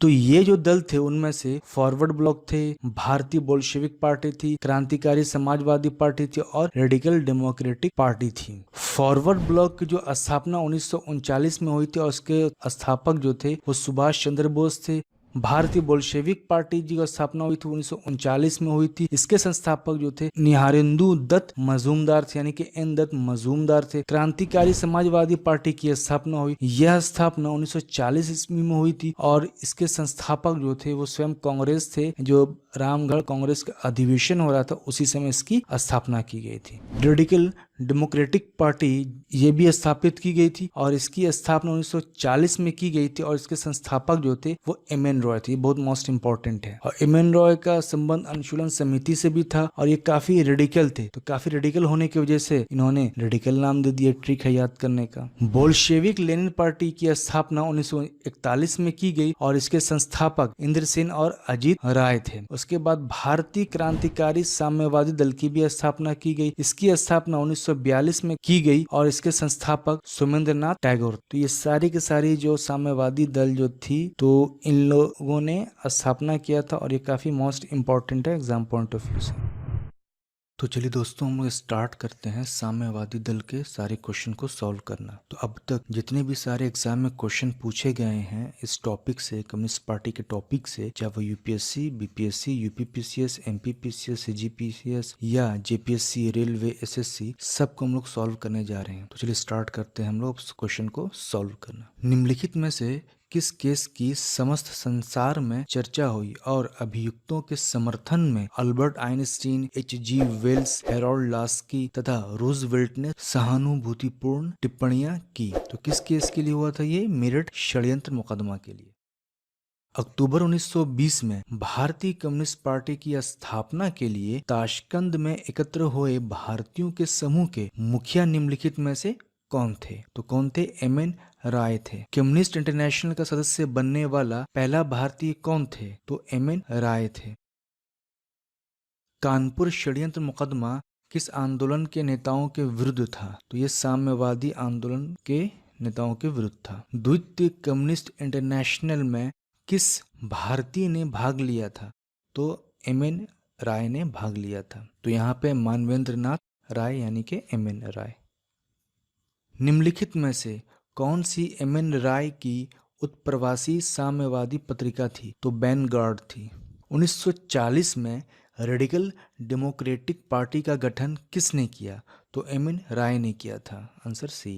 तो ये जो दल थे उनमें से फॉरवर्ड ब्लॉक थे, भारतीय बोल्शेविक पार्टी थी, क्रांतिकारी समाजवादी पार्टी थी और रेडिकल डेमोक्रेटिक पार्टी थी। फॉरवर्ड ब्लॉक की जो स्थापना 1939 में हुई थी और उसके स्थापक जो थे वो सुभाष चंद्र बोस थे। भारतीय बोल्शेविक पार्टी जी की स्थापना हुई थी 1939 में हुई थी। इसके संस्थापक जो थे निहारेंदु दत्त मजूमदार थे, यानी कि एन दत्त मजूमदार थे। क्रांतिकारी समाजवादी पार्टी की स्थापना हुई, यह स्थापना 1940 ईस्वी में हुई थी और इसके संस्थापक जो थे वो स्वयं कांग्रेस थे। जो रामगढ़ कांग्रेस का अधिवेशन हो रहा था उसी समय इसकी स्थापना की गई थी। रेडिकल डेमोक्रेटिक पार्टी ये भी स्थापित की गई थी और इसकी स्थापना 1940 में की गई थी और इसके संस्थापक जो थे वो एम एन रॉय थे। बहुत मोस्ट इंपॉर्टेंट है। और एम एन रॉय का संबंध अनुशीलन समिति से भी था और ये काफी रेडिकल थे। तो काफी रेडिकल होने की वजह से इन्होंने रेडिकल नाम दे दिया। ट्रिक है याद करने का। बोल्शेविक लेनिन पार्टी की स्थापना 1941 में की गई और इसके संस्थापक इंद्रसेन और अजीत राय थे। उसके बाद भारतीय क्रांतिकारी साम्यवादी दल की भी स्थापना की गई। इसकी स्थापना 1942 में की गई और इसके संस्थापक सोमेंद्रनाथ टैगोर। तो ये सारी की सारी जो साम्यवादी दल जो थी तो इन लोगों ने स्थापना किया था और ये काफी मोस्ट इंपॉर्टेंट है एग्जाम पॉइंट ऑफ व्यू से। तो चलिए दोस्तों हम लोग स्टार्ट करते हैं साम्यवादी दल के सारे क्वेश्चन को सॉल्व करना। तो अब तक जितने भी सारे एग्जाम में क्वेश्चन पूछे गए हैं इस टॉपिक से, कम्युनिस्ट पार्टी के टॉपिक से, चाहे वो यूपीएससी, बीपीएससी, यूपीपीसीएस, एमपीपीसीएस, सीजीपीसीएस या जेपीएससी, रेलवे, एसएससी, सबको हम लोग सॉल्व करने जा रहे हैं। तो चलिए स्टार्ट करते हैं हम लोग क्वेश्चन को सॉल्व करना। निम्नलिखित में से किस केस की समस्त संसार में चर्चा हुई और अभियुक्तों के समर्थन में Albert Einstein, H G. Wells, Harold Laski तथा रूजवेल्ट ने सहानुभूतिपूर्ण टिप्पणियां की? तो किस केस के लिए हुआ था ये? मेरठ षड्यंत्र मुकदमा के लिए। अक्टूबर 1920 में भारतीय कम्युनिस्ट पार्टी की स्थापना के लिए ताशकंद में एकत्र हुए भारतीयों के समूह के मुखिया निम्नलिखित में से कौन थे? तो कौन थे? एम एन राय थे। कम्युनिस्ट इंटरनेशनल का सदस्य बनने वाला पहला भारतीय कौन थे? तो एम एन राय थे। कानपुर षड्यंत्र मुकदमा किस आंदोलन के नेताओं के विरुद्ध था? तो ये साम्यवादी आंदोलन के नेताओं के विरुद्ध था। द्वितीय कम्युनिस्ट इंटरनेशनल में किस भारतीय ने भाग लिया था? तो एम एन राय ने भाग लिया था। तो यहाँ पे मानवेंद्र नाथ राय यानी कि एम एन राय। निम्नलिखित में से कौन सी एम एन राय की उत्प्रवासी साम्यवादी पत्रिका थी? तो वैनगार्ड थी। 1940 में रेडिकल डेमोक्रेटिक पार्टी का गठन किसने किया? तो एम एन राय ने किया था। Answer C.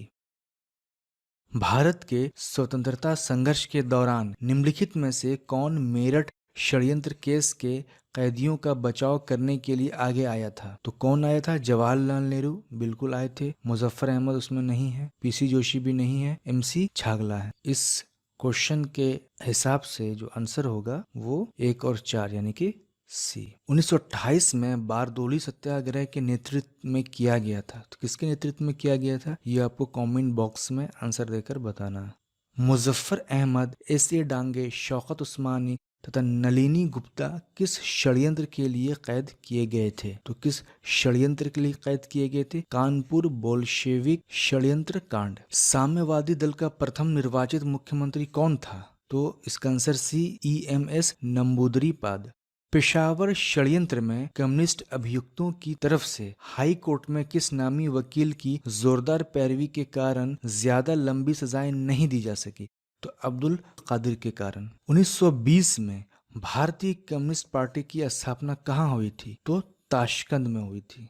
भारत के स्वतंत्रता संघर्ष के दौरान निम्नलिखित में से कौन मेरठ षड्यंत्र केस के कैदियों का बचाव करने के लिए आगे आया था? तो कौन आया था? जवाहरलाल नेहरू बिल्कुल आए थे। मुजफ्फर अहमद उसमें नहीं है, पीसी जोशी भी नहीं है, एमसी छागला है। इस क्वेश्चन के हिसाब से जो आंसर होगा वो 1 और 4 यानी कि सी। 1928 में बारदोली सत्याग्रह के नेतृत्व में किया गया था। तो किसके नेतृत्व में किया गया था ये आपको कमेंट बॉक्स में आंसर देकर बताना। मुजफ्फर अहमद, एस ए डांगे, शौकत उस्मानी तथा नलिनी गुप्ता किस षड्यंत्र के लिए कैद किए गए थे? तो किस षड्यंत्र के लिए कैद किए गए थे? कानपुर बोल्शेविक षड्यंत्र कांड। साम्यवादी दल का प्रथम निर्वाचित मुख्यमंत्री कौन था? तो इसका answer C, EMS Namboodiripad. Peshawar षड्यंत्र में कम्युनिस्ट अभियुक्तों की तरफ से हाई कोर्ट में किस नामी वकील की जोरदार पैरवी के कारण ज्यादा लंबी सजाएं नहीं दी जा सकी? तो अब्दुल कादिर के कारण। 1920 में भारतीय कम्युनिस्ट पार्टी की स्थापना कहाँ हुई थी? तो ताशकंद में हुई थी।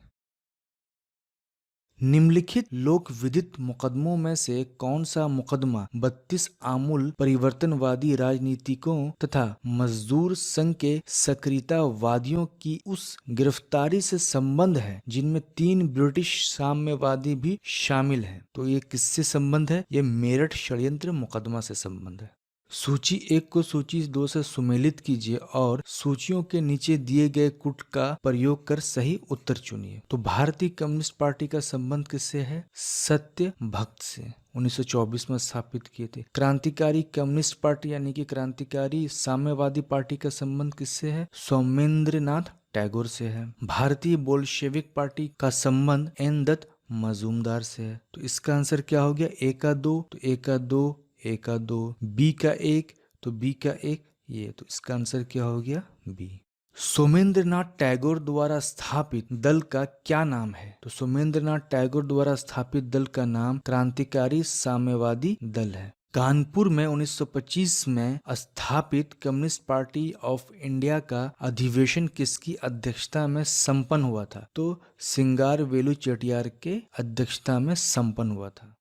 निम्नलिखित लोक विदित मुकदमों में से कौन सा मुकदमा 32 आमूल परिवर्तनवादी राजनीतिकों तथा मजदूर संघ के सक्रियतावादियों की उस गिरफ्तारी से संबंध है जिनमें 3 ब्रिटिश साम्यवादी भी शामिल हैं? तो ये किससे संबंध है? ये मेरठ षड्यंत्र मुकदमा से संबंध है। सूची 1 को सूची 2 से सुमेलित कीजिए और सूचियों के नीचे दिए गए कुट का प्रयोग कर सही उत्तर चुनिए। तो भारतीय कम्युनिस्ट पार्टी का संबंध किससे है? सत्य भक्त से। 1924 में स्थापित किए थे। क्रांतिकारी कम्युनिस्ट पार्टी यानी कि क्रांतिकारी साम्यवादी पार्टी का संबंध किससे है? सोमेंद्रनाथ टैगोर से है। भारतीय बोल्शेविक पार्टी का संबंध एन दत्त मजूमदार से है। तो इसका आंसर क्या हो गया? A का 2, तो A का 2, A का 2, B का 1, तो B का 1, ये तो इसका आंसर क्या हो गया? B। सोमेंद्रनाथ टैगोर द्वारा स्थापित दल का क्या नाम है? तो सोमेंद्रनाथ टैगोर द्वारा स्थापित दल का नाम क्रांतिकारी साम्यवादी दल है। कानपुर में 1925 में स्थापित कम्युनिस्ट पार्टी ऑफ इंडिया का अधिवेशन किसकी अध्यक्षता में संपन्न हुआ था? तो सिंगारवेलु चेटियार के अध्यक्षता में संपन्न हुआ था।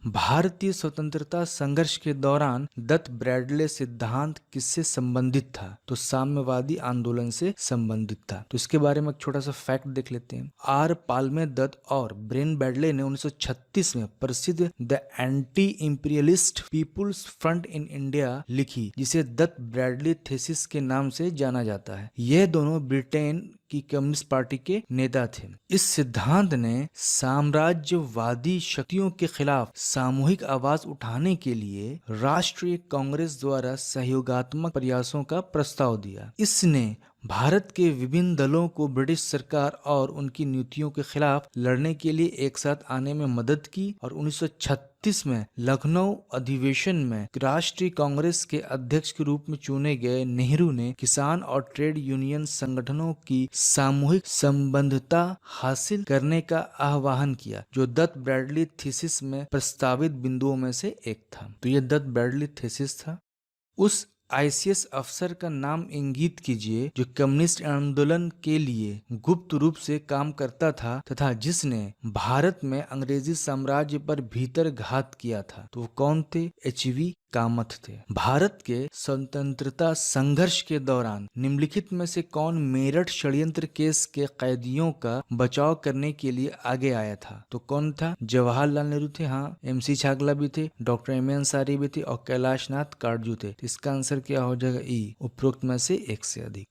भारतीय स्वतंत्रता संघर्ष के दौरान दत्त ब्रैडले सिद्धांत किससे संबंधित था? तो साम्यवादी आंदोलन से संबंधित था। तो इसके बारे में एक छोटा सा फैक्ट देख लेते हैं। आर पाल्मे दत्त और ब्रेन ब्रैडले ने 1936 में प्रसिद्ध the anti imperialist people's front in India लिखी, जिसे दत्त ब्रैडले थीसिस के नाम से जाना जाता है। यह दोनों ब्रिटेन की कम्युनिस्ट पार्टी के नेता थे। इस सिद्धांत ने साम्राज्यवादी शक्तियों के खिलाफ सामूहिक आवाज उठाने के लिए राष्ट्रीय कांग्रेस द्वारा सहयोगात्मक प्रयासों का प्रस्ताव दिया। इसने भारत के विभिन्न दलों को ब्रिटिश सरकार और उनकी नीतियों के खिलाफ लड़ने के लिए एक साथ आने में मदद की और 1936 में लखनऊ अधिवेशन में राष्ट्रीय कांग्रेस के अध्यक्ष के रूप में चुने गए नेहरू ने किसान और ट्रेड यूनियन संगठनों की सामूहिक संबद्धता हासिल करने का आह्वान किया, जो दत्त ब्रैडले थीसिस में प्रस्तावित बिंदुओं में से एक था। तो यह दत्त ब्रैडले थीसिस था। उस आईसीएस अफसर का नाम इंगित कीजिए जो कम्युनिस्ट आंदोलन के लिए गुप्त रूप से काम करता था तथा जिसने भारत में अंग्रेजी साम्राज्य पर भीतर घात किया था। तो वो कौन थे? एचवी कामथ थे। भारत के स्वतंत्रता संघर्ष के दौरान निम्नलिखित में से कौन मेरठ षड्यंत्र केस के कैदियों का बचाव करने के लिए आगे आया था? तो कौन था? जवाहरलाल नेहरू थे, हाँ। एमसी छागला भी थे, डॉक्टर एम एन सारी भी थे और कैलाशनाथ काटजू थे। इसका आंसर क्या हो जाएगा? ई। उपरोक्त में से एक से अधिक।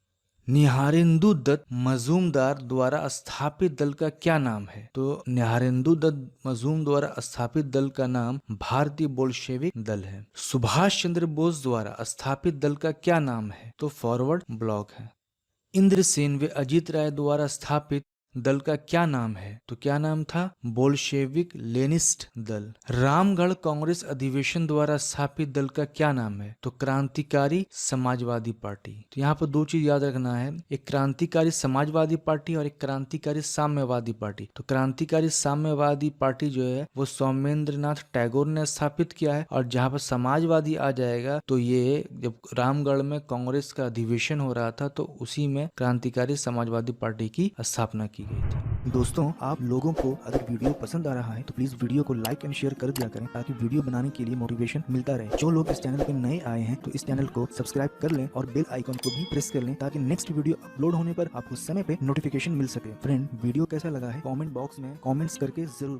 निहारेंदु दत्त मजूमदार द्वारा स्थापित दल का क्या नाम है? तो निहारेंदु दत्त मजूम द्वारा स्थापित दल का नाम भारतीय बोल्शेविक दल है। सुभाष चंद्र बोस द्वारा स्थापित दल का क्या नाम है? तो फॉरवर्ड ब्लॉक है। इंद्रसेन व अजीत राय द्वारा स्थापित दल का क्या नाम है? तो क्या नाम था? बोल्शेविक लेनिस्ट दल। रामगढ़ कांग्रेस अधिवेशन द्वारा स्थापित दल का क्या नाम है? तो क्रांतिकारी समाजवादी पार्टी। तो यहाँ पर दो चीज याद रखना है, एक क्रांतिकारी समाजवादी पार्टी और एक क्रांतिकारी साम्यवादी पार्टी। तो क्रांतिकारी साम्यवादी पार्टी जो है वो सौमेंद्रनाथ टैगोर ने स्थापित किया है, और जहाँ पर समाजवादी आ जाएगा तो ये जब रामगढ़ में कांग्रेस का अधिवेशन हो रहा था तो उसी में क्रांतिकारी समाजवादी पार्टी की स्थापना की गई थी। दोस्तों, आप लोगों को अगर वीडियो पसंद आ रहा है तो प्लीज वीडियो को लाइक एंड शेयर कर दिया करें, ताकि वीडियो बनाने के लिए मोटिवेशन मिलता रहे। जो लोग इस चैनल पे नए आए हैं तो इस चैनल को सब्सक्राइब कर लें और बेल आइकन को भी प्रेस कर लें, ताकि नेक्स्ट वीडियो अपलोड होने पर आपको समय पे नोटिफिकेशन मिल सके। फ्रेंड, वीडियो कैसा लगा है कमेंट बॉक्स में कमेंट्स करके जरूर